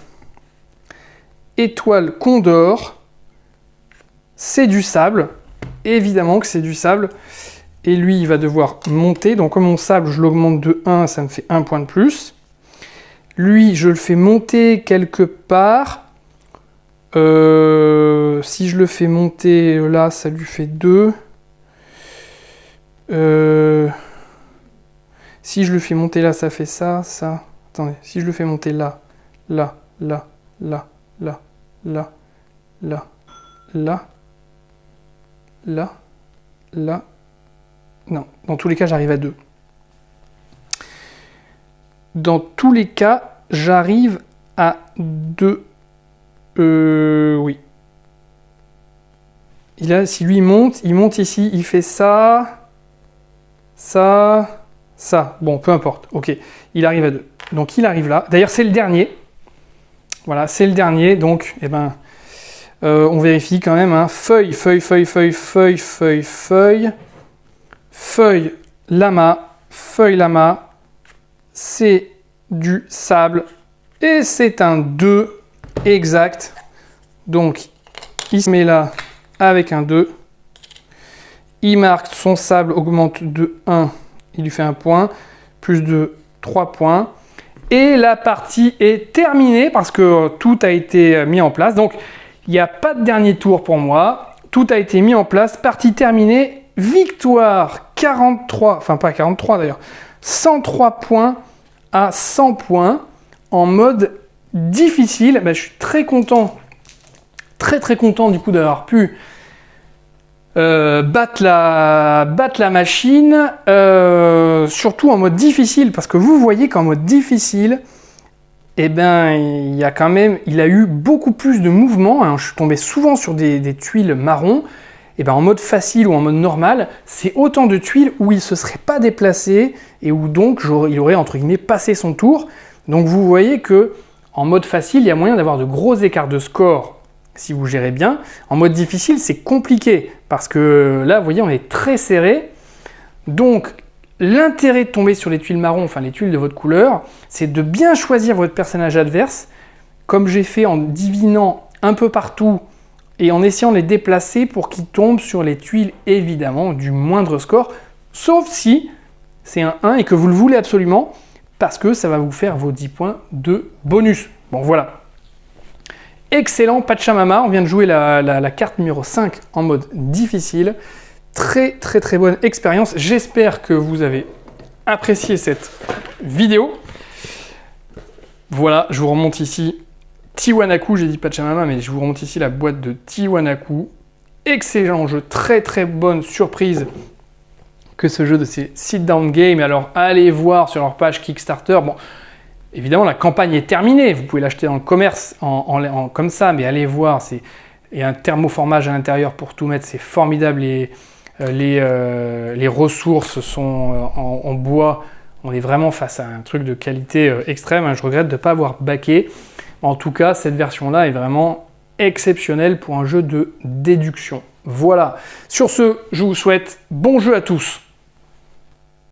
Condor. C'est du sable. Évidemment que c'est du sable. Et lui, il va devoir monter. Donc, comme mon sable, je l'augmente de 1, ça me fait 1 point de plus. Lui, je le fais monter quelque part. Si je le fais monter là, ça lui fait 2. Si je le fais monter là, ça fait ça, ça. Attendez, si je le fais monter là, là, là, là, là, là, là, là, là, là. Non, dans tous les cas, j'arrive à 2. Dans tous les cas, j'arrive à 2. Oui. Et là, si lui il monte ici, il fait ça, ça, ça. Bon, peu importe. Ok, il arrive à 2. Donc il arrive là. D'ailleurs, c'est le dernier. Voilà, c'est le dernier. Donc, eh ben, on vérifie quand même. Hein. Feuille, feuille, feuille, feuille, feuille, feuille, feuille. Feuille, lama, feuille, lama. C'est du sable. Et c'est un 2 exact. Donc, il se met là avec un 2. Il marque son sable, augmente de 1. Il lui fait 1 point. Plus de 3 points. Et la partie est terminée parce que tout a été mis en place. Donc, il n'y a pas de dernier tour pour moi. Tout a été mis en place. Partie terminée. Victoire 43. Enfin, pas 43 d'ailleurs. 103 points à 100 points en mode difficile. Ben, je suis très content. Très content du coup d'avoir pu battre la machine, surtout en mode difficile, parce que vous voyez qu'en mode difficile, eh ben, il a eu beaucoup plus de mouvements. Hein. Je suis tombé souvent sur des tuiles marron. Et ben, en mode facile ou en mode normal, c'est autant de tuiles où il ne se serait pas déplacé et où donc il aurait entre guillemets passé son tour. Donc vous voyez que en mode facile, il y a moyen d'avoir de gros écarts de score si vous gérez bien. En mode difficile, c'est compliqué parce que là, vous voyez, on est très serré. Donc, l'intérêt de tomber sur les tuiles marron, enfin les tuiles de votre couleur, c'est de bien choisir votre personnage adverse, comme j'ai fait en divinant un peu partout et en essayant de les déplacer pour qu'ils tombent sur les tuiles, évidemment, du moindre score, sauf si c'est un 1 et que vous le voulez absolument, parce que ça va vous faire vos 10 points de bonus. Bon, voilà. Excellent Pachamama, on vient de jouer la carte numéro 5 en mode difficile. Très bonne expérience. J'espère que vous avez apprécié cette vidéo. Voilà, je vous remonte ici Tiwanaku, j'ai dit Pachamama, mais je vous remonte ici la boîte de Tiwanaku. Excellent jeu, très bonne surprise que ce jeu de ces sit-down games. Alors allez voir sur leur page Kickstarter. Bon, évidemment la campagne est terminée, vous pouvez l'acheter dans le commerce comme ça, mais allez voir, il y a un thermoformage à l'intérieur pour tout mettre, c'est formidable. Les ressources sont en bois. On est vraiment face à un truc de qualité extrême. Je regrette de ne pas avoir backé. En tout cas, cette version-là est vraiment exceptionnelle pour un jeu de déduction. Voilà. Sur ce, je vous souhaite bon jeu à tous.